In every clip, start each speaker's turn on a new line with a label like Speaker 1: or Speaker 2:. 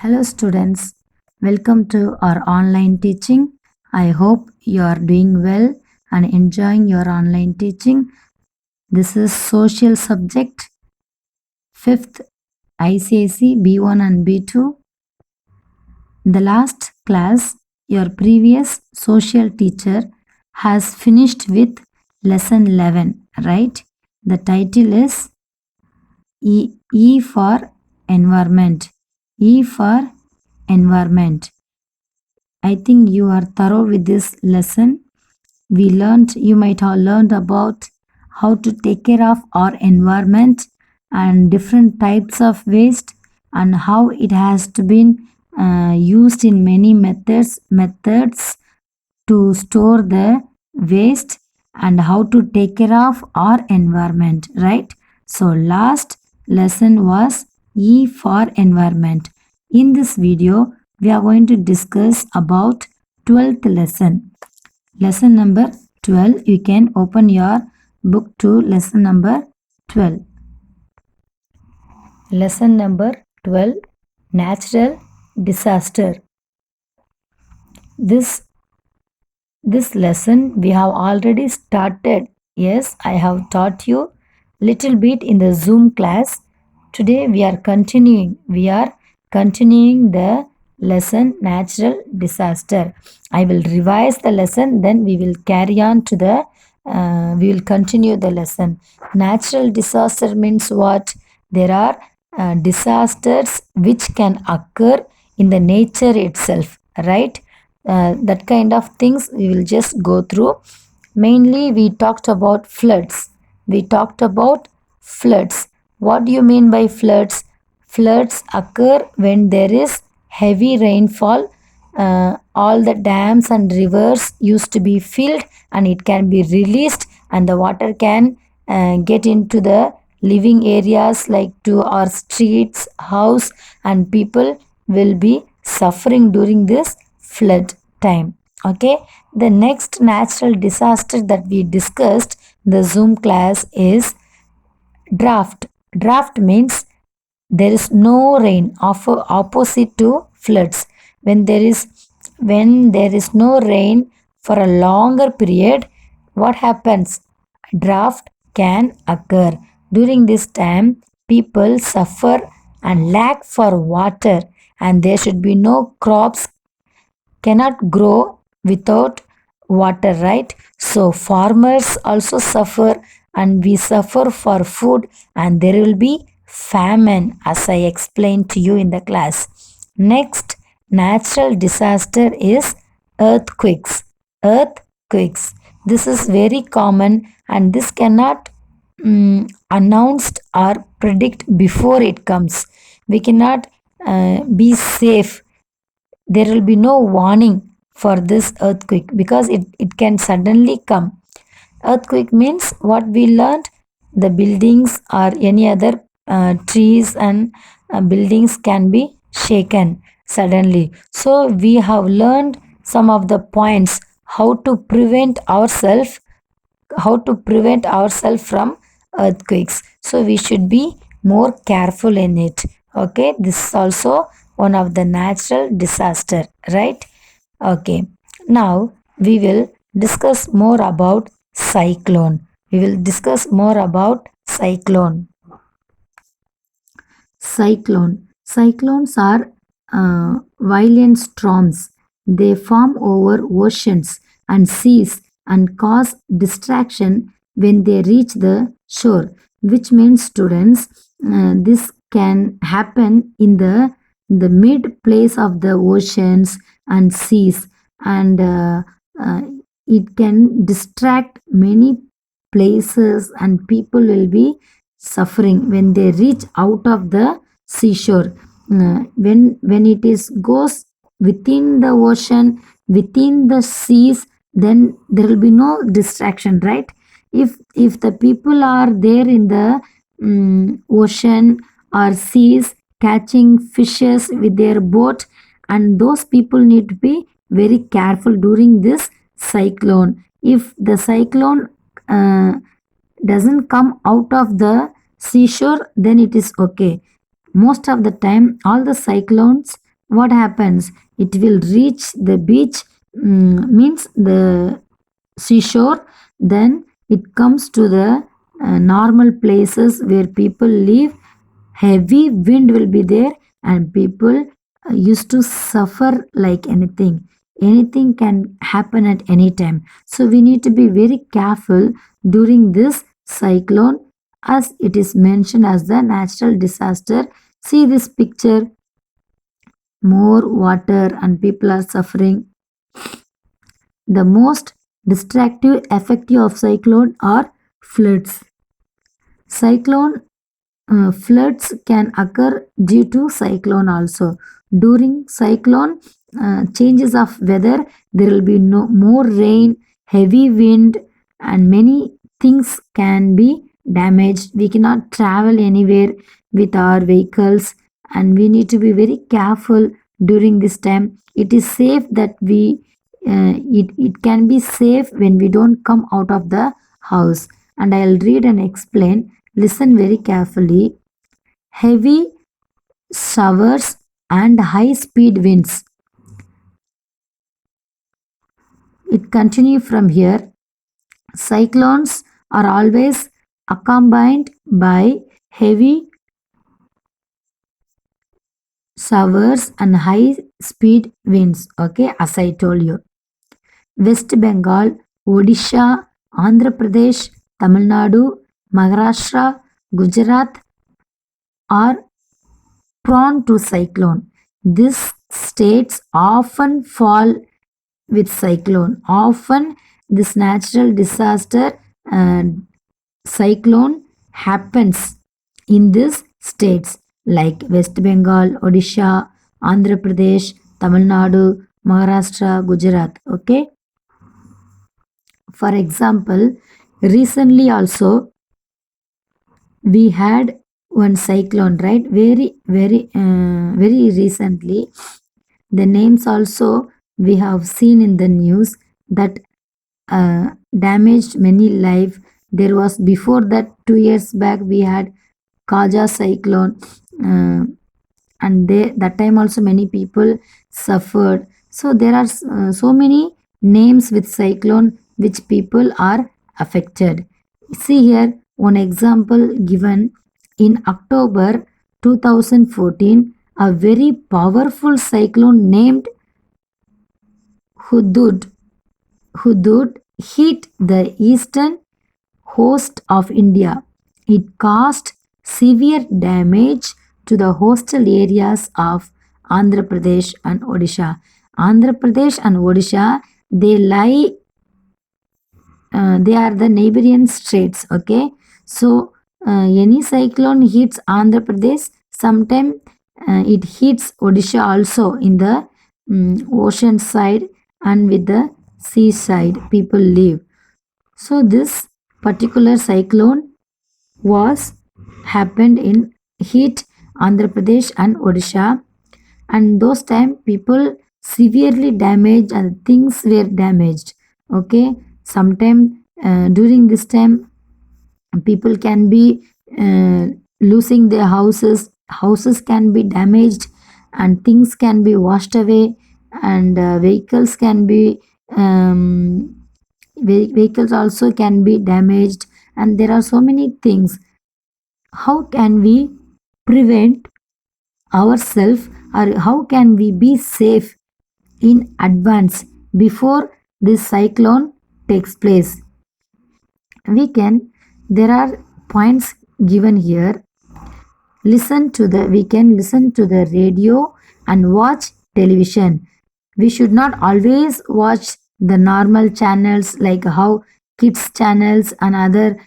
Speaker 1: Hello students, welcome to our online teaching. I hope you are doing well and enjoying your online teaching. This is social subject 5th ICSE B1 and B2. In the last class, your previous social teacher has finished with lesson 11, right? The title is E for environment. E for environment. I think you are thorough with this lesson. You might have learned about how to take care of our environment and different types of waste and how it has to be used in many methods to store the waste and how to take care of our environment, right? So last lesson was E for environment. In this video, we are going to discuss about 12th lesson. Lesson number 12. You can open your book to lesson number 12. Lesson number 12. Natural disaster. This lesson we have already started. Yes, I have taught you little bit in the Zoom class. Today we are continuing. We are continuing the lesson natural disaster. I will revise the lesson, then we will carry on to the we will continue the lesson. Natural disaster means what? There are disasters which can occur in the nature itself, right? That kind of things we will just go through. Mainly we talked about floods. We talked about floods. What do you mean by floods? Floods occur when there is heavy rainfall. All the dams and rivers used to be filled and it can be released and the water can get into the living areas like to our streets, house, and people will be suffering during this flood time. Okay, the next natural disaster that we discussed in the Zoom class is drought. Drought means there is no rain, opposite to floods. When there is no rain for a longer period, what happens? Drought can occur. During this time, people suffer and lack for water, and there should be no crops cannot grow without water, right? So farmers also suffer and we suffer for food, and there will be famine as I explained to you in the class. Next natural disaster is earthquakes. Earthquakes. This is very common and this cannot announced or predict before it comes. We cannot be safe. There will be no warning for this earthquake because it can suddenly come. Earthquake means what we learned, the buildings or any other trees and buildings can be shaken suddenly. So we have learned some of the points how to prevent ourselves from earthquakes. So we should be more careful in it. Okay, this is also one of the natural disaster, right? Okay, now we will discuss more about cyclone. We will discuss more about cyclone. Cyclones are violent storms. They form over oceans and seas and cause distraction when they reach the shore, which means students, this can happen in the mid place of the oceans and seas, and it can distract many places and people will be suffering when they reach out of the seashore. When it is goes within the ocean, within the seas, then there will be no distraction, right? If the people are there in the ocean or seas catching fishes with their boat, and those people need to be very careful during this cyclone. If the cyclone uh, doesn't come out of the seashore, then it is okay. Most of the time all the cyclones what happens? It will reach the beach, means the seashore, then it comes to the normal places where people live. Heavy wind will be there, and people used to suffer like anything. Anything can happen at any time. So we need to be very careful during this cyclone, as it is mentioned as the natural disaster. See this picture, more water and people are suffering. The most destructive effect of cyclone are floods. Cyclone floods can occur due to cyclone also. During cyclone changes of weather, there will be no more rain, heavy wind, and many things can be damaged. We cannot travel anywhere with our vehicles, and we need to be very careful during this time. It is safe that it can be safe when we don't come out of the house. And I'll read and explain. Listen very carefully. Heavy showers and high speed winds. It continue from here. Cyclones are always accompanied by heavy showers and high speed winds. Okay, as I told you. West Bengal, Odisha, Andhra Pradesh, Tamil Nadu, Maharashtra, Gujarat are prone to cyclone. These states often fall with cyclone. Often this natural disaster cyclone happens in these states like West Bengal, Odisha, Andhra Pradesh, Tamil Nadu, Maharashtra, Gujarat. Okay. For example, recently also we had one cyclone, right? Very recently. The names also we have seen in the news that damaged many life. There was before that 2 years back we had Kaja cyclone, uh, and that time also many people suffered. So there are so many names with cyclone which people are affected. See here one example given in October 2014. A very powerful cyclone named Hudud hit the eastern coast of India. It caused severe damage to the coastal areas of Andhra Pradesh and Odisha. Andhra Pradesh and Odisha, they are the neighboring states. Okay, so any cyclone hits Andhra Pradesh, sometime it hits Odisha also in the ocean side and with the seaside people live. So this particular cyclone was happened in hit Andhra Pradesh and Odisha, and those time people severely damaged and things were damaged. Okay, sometime during this time people can be losing their houses can be damaged, and things can be washed away, and vehicles can be vehicles also can be damaged, and there are so many things. How can we prevent ourselves, or how can we be safe in advance before this cyclone takes place? There are points given here. We can listen to the radio and watch television. We should not always watch the normal channels like how kids channels and other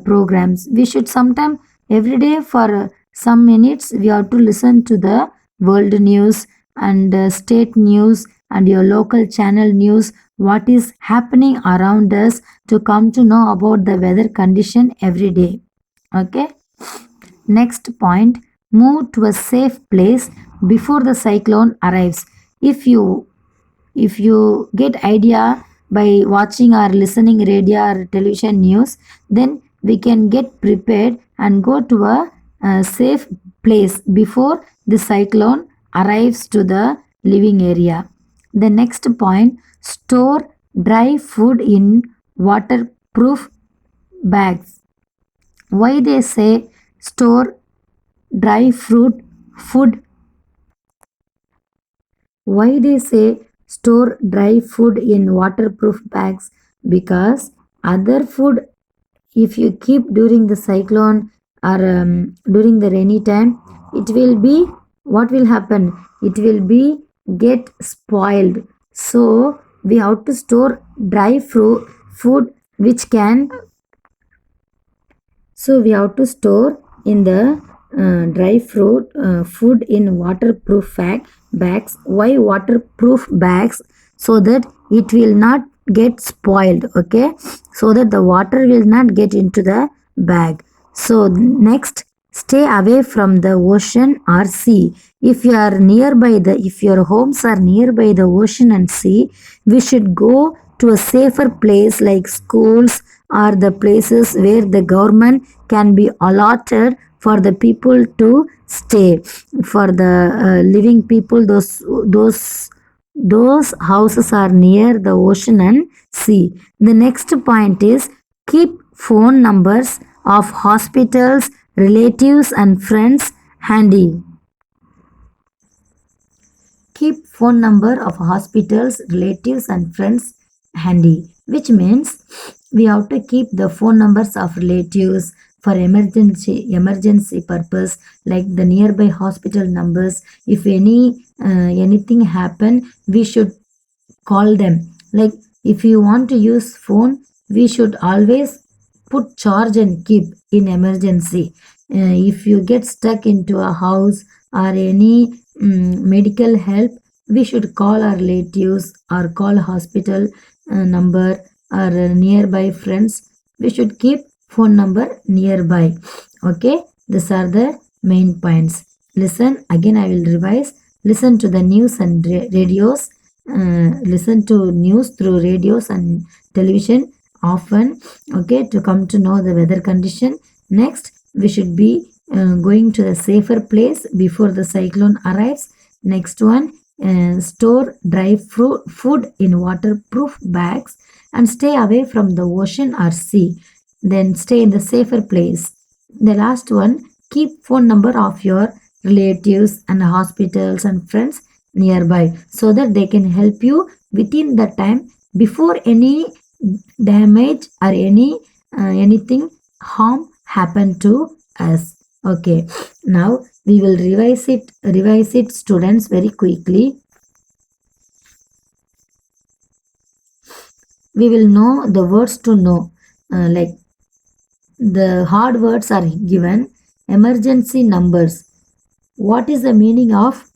Speaker 1: programs. We should sometime every day for some minutes we have to listen to the world news and state news and your local channel news, what is happening around us, to come to know about the weather condition every day. Okay. Next point, move to a safe place before the cyclone arrives. If you get idea by watching or listening radio or television news, then we can get prepared and go to a safe place before the cyclone arrives to the living area. The next point, store dry food in waterproof bags. Why they say store dry fruit food? Why they say store dry food in waterproof bags? Because other food, if you keep during the cyclone or during the rainy time, it will be, what will happen? It will be get spoiled. So we have to store dry fruit food which can, so we have to store in the dry fruit food in waterproof bags. Why waterproof bags? So that it will not get spoiled. Okay, so that the water will not get into the bag. So next, stay away from the ocean or sea. If you are nearby the, if your homes are nearby the ocean and sea, we should go to a safer place like schools or the places where the government can be allotted for the people to stay, for the living people. Those houses are near the ocean and sea. The next point is, keep phone numbers of hospitals, relatives and friends handy. Keep phone number of hospitals, relatives and friends handy, which means we have to keep the phone numbers of relatives for emergency purpose, like the nearby hospital numbers. If anything happen, we should call them. Like, if you want to use phone, we should always put charge and keep in emergency. If you get stuck into a house or any medical help, we should call our relatives or call hospital number or nearby friends. We should keep phone number nearby. Okay, these are the main points. Listen again, I will revise. Listen to the news and radios. Listen to news through radios and television often, okay, to come to know the weather condition. Next, we should be going to the safer place before the cyclone arrives. Next one, store dry food in waterproof bags and stay away from the ocean or sea. Then stay in the safer place. The last one, keep phone number of your relatives and hospitals and friends nearby so that they can help you within the time before any damage or anything harm happen to us. Okay, now we will revise it students very quickly. We will know the words to know, like the hard words are given. Emergency numbers. What is the meaning of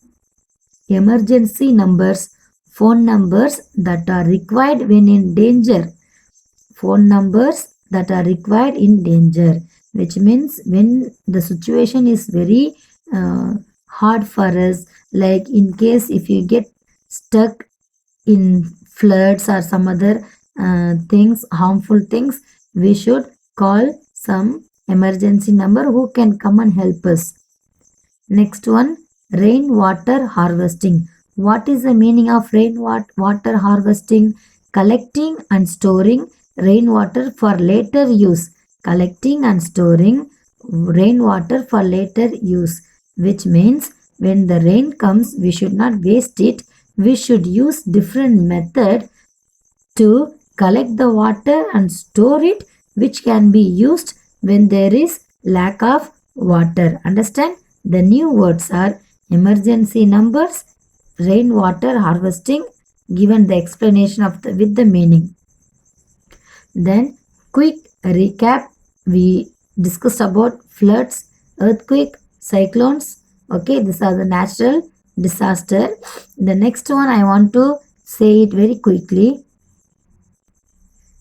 Speaker 1: emergency numbers? Phone numbers that are required when in danger. Phone numbers that are required in danger, which means when the situation is very hard for us, like in case if you get stuck in floods or some other things, harmful things, we should call some emergency number who can come and help us. Next one, rainwater harvesting. What is the meaning of rainwater harvesting? Collecting and storing rainwater for later use. Collecting and storing rainwater for later use, which means when the rain comes, we should not waste it. We should use different method to collect the water and store it, which can be used when there is lack of water. Understand? The new words are emergency numbers, rainwater harvesting, given the explanation of the with the meaning. Then quick recap, we discussed about floods, earthquake, cyclones. Okay, these are the natural disaster. The next one I want to say it very quickly.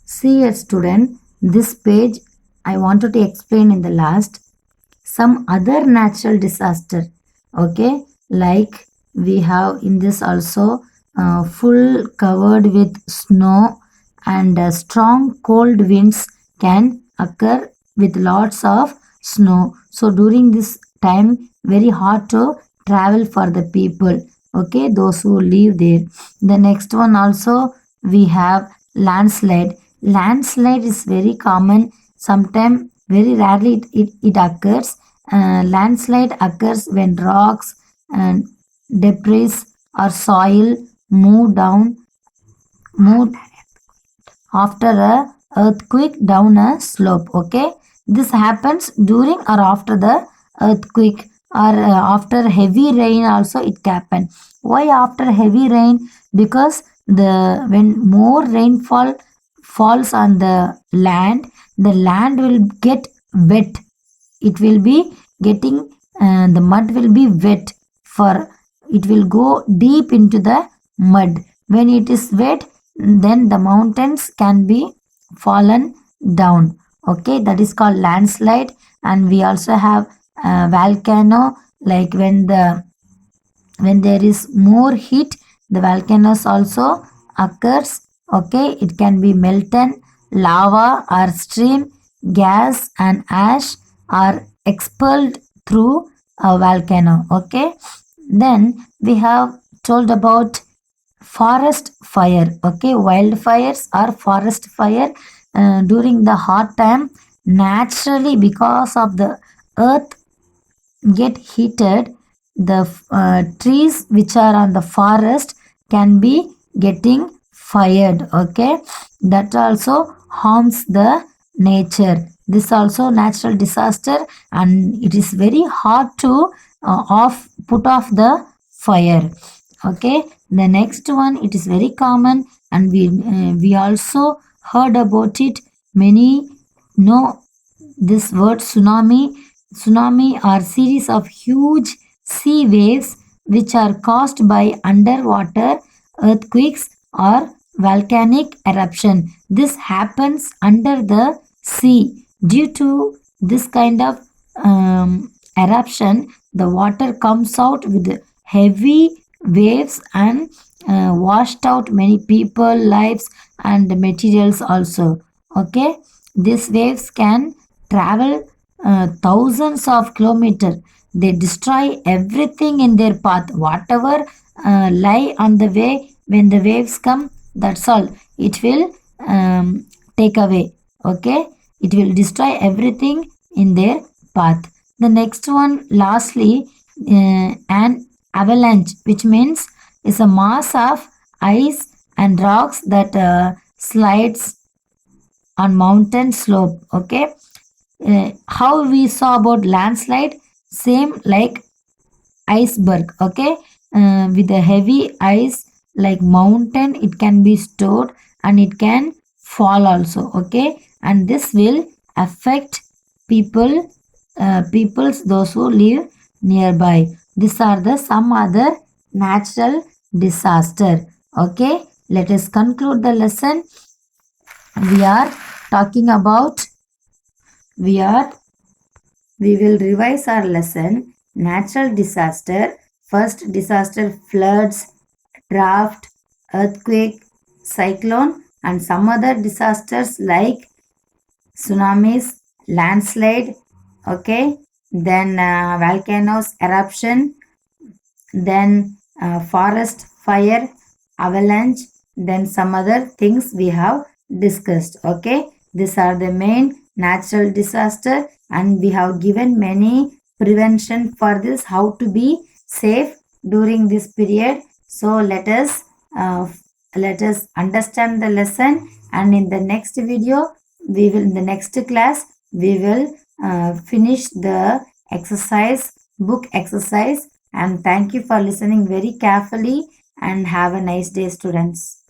Speaker 1: See a student, this page I wanted to explain in the last. Some other natural disaster, okay, like we have in this also full covered with snow and strong cold winds can occur with lots of snow. So during this time, very hard to travel for the people, okay, those who live there. The next one also we have landslide. Landslide is very common, sometimes very rarely it occurs. Landslide occurs when rocks and debris or soil move down move after a earthquake down a slope, okay. This happens during or after the earthquake, or after heavy rain also it can happen. Why after heavy rain? Because the when more rainfall falls on the land will get wet. It will be getting the mud will be wet, for it will go deep into the mud. When it is wet, then the mountains can be fallen down, okay. That is called landslide. And we also have volcano, like when there is more heat, the volcanoes also occurs, okay. It can be molten lava or stream gas and ash are expelled through a volcano, okay. Then we have told about forest fire, okay. Wildfires or forest fire during the hot time, naturally because of the earth get heated, the trees which are on the forest can be getting fired, okay. That also harms the nature. This also natural disaster, and it is very hard to off put off the fire, okay. The next one, it is very common, and we also heard about it. Many know this word tsunami. Tsunami are series of huge sea waves which are caused by underwater earthquakes or volcanic eruption. This happens under the sea. Due to this kind of eruption, the water comes out with heavy waves and washed out many people, lives, and materials also. Okay, these waves can travel thousands of kilometers. They destroy everything in their path. Whatever lie on the way, when the waves come, that's all. It will take away. Okay, it will destroy everything in their path. The next one, lastly, an avalanche, which means is a mass of ice and rocks that slides on mountain slope, okay. How we saw about landslide, same like iceberg, okay. With a heavy ice like mountain, it can be stored and it can fall also, okay. And this will affect people, peoples those who live nearby. These are the some other natural disaster, okay. Let us conclude the lesson. We are talking about we are we will revise our lesson. Natural disaster. First disaster, floods, drought, earthquake, cyclone, and some other disasters like tsunamis, landslide, okay. Then volcanoes eruption, then forest fire, avalanche, then some other things we have discussed, okay. These are the main natural disaster, and we have given many prevention for this, how to be safe during this period. So uh, let us understand the lesson, and in the next video we will in the next class we will finish the exercise, book exercise. And thank you for listening very carefully, and have a nice day, students.